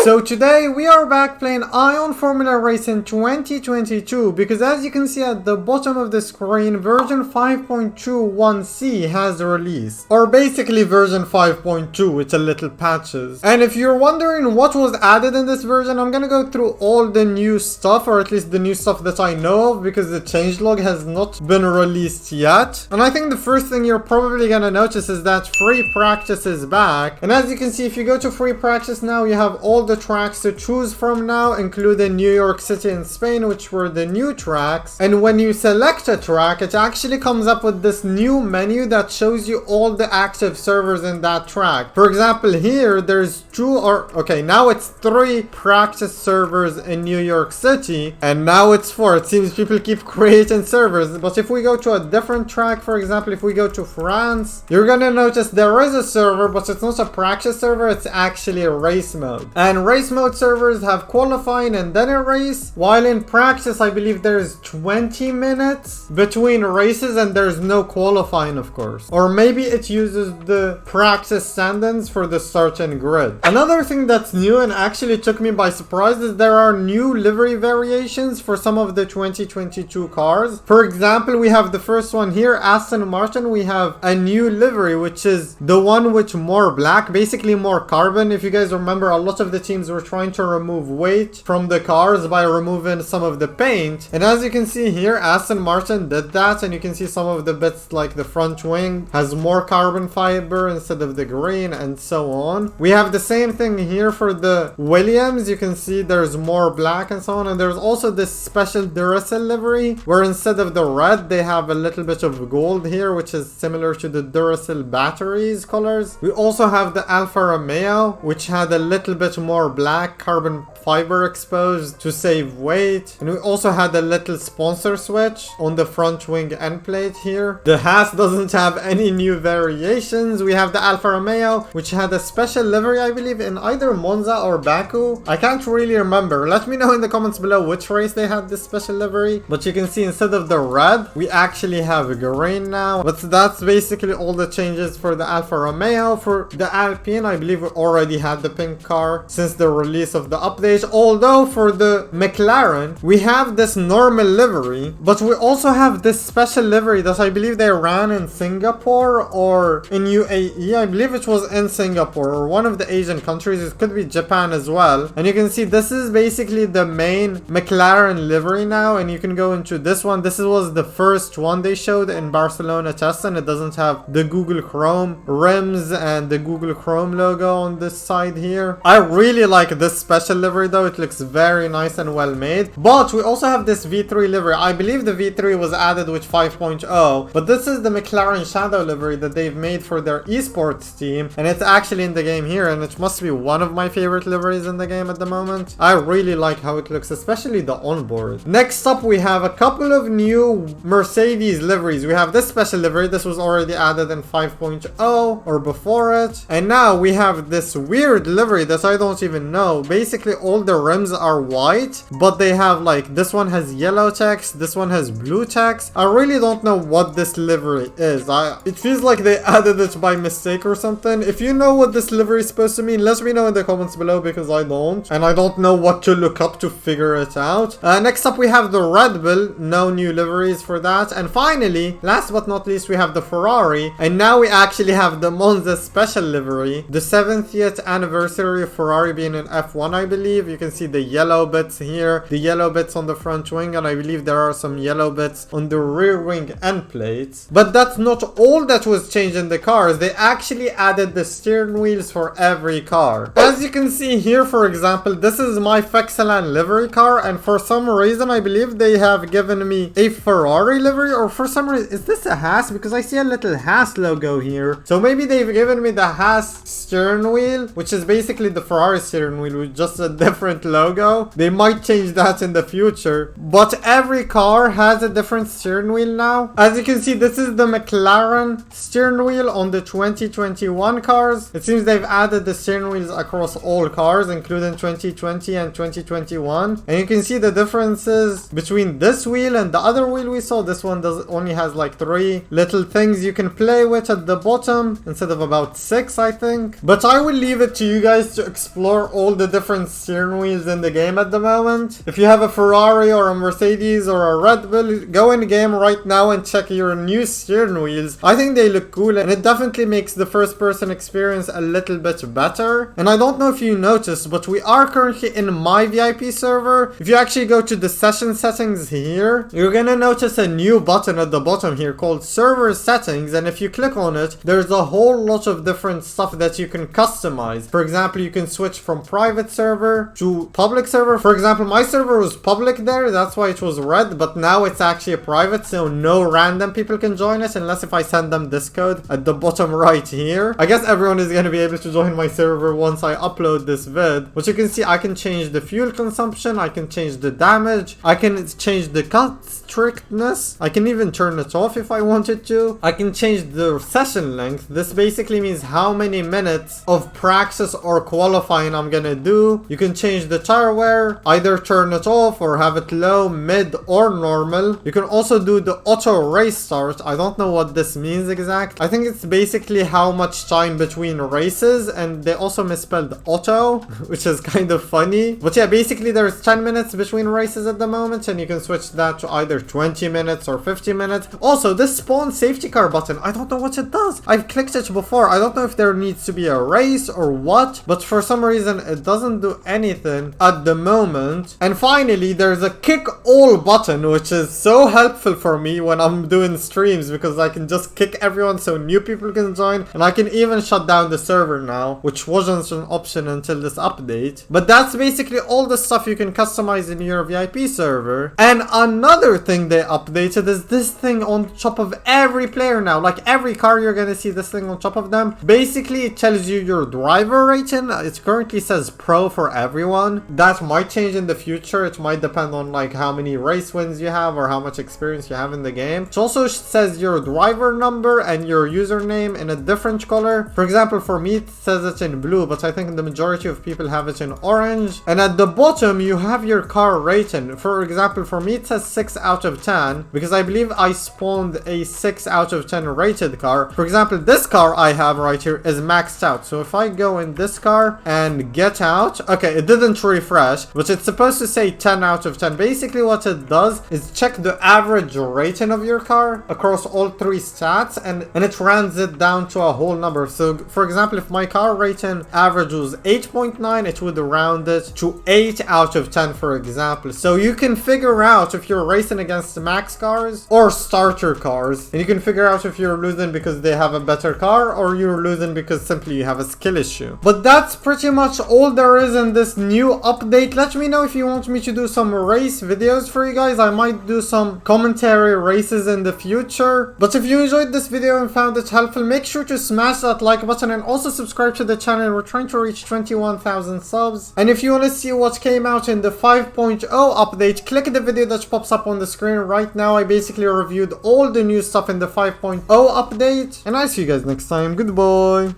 So today we are back playing Ion Formula Racing 2022 because as you can see at the bottom of the screen, version 5.21c has released. Or basically version 5.2 with a little patches. And if you're wondering what was added in this version, I'm gonna go through all the new stuff, or at least the new stuff that I know of, because the changelog has not been released yet. And I think the first thing you're probably gonna notice is that free practice is back. And as you can see, if you go to free practice now, you have all the tracks to choose from now, including New York City and Spain, which were the new tracks. And when you select a track, it actually comes up with this new menu that shows you all the active servers in that track. For example, here there's now it's 3 practice servers in New York City, and now it's 4. It seems people keep creating servers. But if we go to a different track, for example, if we go to France, you're gonna notice there is a server, but it's not a practice server, it's actually a race mode. And race mode servers have qualifying and then a race, while in practice I believe there's 20 minutes between races and there's no qualifying, of course. Or maybe it uses the practice stand-ins for the starting grid. Another thing that's new and actually took me by surprise is there are new livery variations for some of the 2022 cars. For example, we have the first one here, Aston Martin. We have a new livery, which is the one with more black, basically more carbon. If you guys remember, a lot of the teams were trying to remove weight from the cars by removing some of the paint, and as you can see here, Aston Martin did that, and you can see some of the bits like the front wing has more carbon fiber instead of the green, and so on. We have the same thing here for the Williams. You can see there's more black and so on, and there's also this special Duracell livery where instead of the red they have a little bit of gold here, which is similar to the Duracell batteries colors. We also have the Alfa Romeo, which had a little bit more black carbon fiber exposed to save weight, and we also had a little sponsor switch on the front wing end plate here. The Haas doesn't have any new variations. We have the Alfa Romeo, which had a special livery, I believe, in either Monza or Baku. I can't really remember. Let me know in the comments below which race they had this special livery. But you can see instead of the red, we actually have green now. But that's basically all the changes for the Alfa Romeo. For the Alpine, I believe we already had the pink car since the release of the update. Although for the McLaren, we have this normal livery, but we also have this special livery that I believe they ran in Singapore or in UAE. I believe it was in Singapore or one of the Asian countries. It could be Japan as well. And you can see this is basically the main McLaren livery now, and you can go into this one. This was the first one they showed in Barcelona test, and it doesn't have the Google Chrome rims and the Google Chrome logo on this side here. I really like this special livery though. It looks very nice and well made. But we also have this V3 livery. I believe the V3 was added with 5.0, but this is the McLaren Shadow livery that they've made for their esports team, and it's actually in the game here, and it must be one of my favorite liveries in the game at the moment. I really like how it looks, especially the onboard. Next up, we have a couple of new Mercedes liveries. We have this special livery. This was already added in 5.0 or before it, and now we have this weird livery that I don't even know. Basically all the rims are white, but they have like, this one has yellow text, this one has blue text. I really don't know what this livery is. It feels like they added it by mistake or something. If you know what this livery is supposed to mean, let me know in the comments below, because I don't, and I don't know what to look up to figure it out. Next up, we have the Red Bull. No new liveries for that. And finally, last but not least, we have the Ferrari, and now we actually have the Monza special livery, the 70th anniversary of Ferrari being in F1, I believe. You can see the yellow bits here, the yellow bits on the front wing, and I believe there are some yellow bits on the rear wing end plates. But that's not all that was changed in the cars. They actually added the steering wheels for every car. As you can see here, for example, this is my Fexelan livery car, and for some reason I believe they have given me a Ferrari livery, or for some reason, is this a Haas? Because I see a little Haas logo here. So maybe they've given me the Haas steering wheel, which is basically the Ferrari steering wheel with just a different logo. They might change that in the future, but every car has a different steering wheel now. As you can see, this is the McLaren steering wheel on the 2021 cars. It seems they've added the steering wheels across all cars, including 2020 and 2021. And you can see the differences between this wheel and the other wheel we saw. This one only has like 3 little things you can play with at the bottom instead of about 6, I think. But I will leave it to you guys to explore explore all the different steering wheels in the game at the moment. If you have a Ferrari or a Mercedes or a Red Bull, go in the game right now and check your new steering wheels. I think they look cool, and it definitely makes the first person experience a little bit better. And I don't know if you noticed, but we are currently in my VIP server. If you actually go to the session settings here, you're gonna notice a new button at the bottom here called server settings, and if you click on it, there's a whole lot of different stuff that you can customize. For example, you can switch from private server to public server. For example, my server was public there, that's why it was red, but now it's actually a private, so no random people can join it unless if I send them this code at the bottom right here. I guess everyone is going to be able to join my server once I upload this vid. But you can see I can change the fuel consumption, I can change the damage, I can change the cut strictness, I can even turn it off if I wanted to. I can change the session length. This basically means how many minutes of practice or qualifying I'm gonna do. You can change the tire wear, either turn it off or have it low, mid, or normal. You can also do the auto race start. I don't know what this means exactly. I think it's basically how much time between races, and they also misspelled auto, which is kind of funny. But yeah, basically there's 10 minutes between races at the moment, and you can switch that to either 20 minutes or 50 minutes. Also, this spawn safety car button, I don't know what it does. I've clicked it before. I don't know if there needs to be a race or what, but for some reason it doesn't do anything at the moment. And finally, there's a kick all button, which is so helpful for me when I'm doing streams, because I can just kick everyone so new people can join, and I can even shut down the server now, which wasn't an option until this update. But that's basically all the stuff you can customize in your VIP server. And another thing they updated is this thing on top of every player now. Like every car, you're gonna see this thing on top of them. Basically, it tells you your driver rating. It currently says pro for everyone. That might change in the future. It might depend on like how many race wins you have or how much experience you have in the game. It also says your driver number and your username in a different color. For example, for me, it says it in blue, but I think the majority of people have it in orange. And at the bottom, you have your car rating. For example, for me, it says 6 out of 10 because I believe I spawned a 6 out of 10 rated car. For example, this car I have right here is maxed out. So if I go in this car and get out, okay, it didn't refresh, but it's supposed to say 10 out of 10. Basically, what it does is check the average rating of your car across all three stats, and it runs it down to a whole number. So for example, if my car rating average was 8.9, it would round it to 8 out of 10, for example. So you can figure out if you're racing against max cars or starter cars, and you can figure out if you're losing because they have a better car or you're losing because simply you have a skill issue. But that's pretty much all there is in this new update. Let me know if you want me to do some race videos for you guys. I might do some commentary races in the future. But if you enjoyed this video and found it helpful, make sure to smash that like button and also subscribe to the channel. We're trying to reach 21,000 subs. And if you want to see what came out in the 5.0 update, click the video that pops up on the screen right now. I basically reviewed all the new stuff in the 5.0 update. And I'll see you guys next time. Goodbye.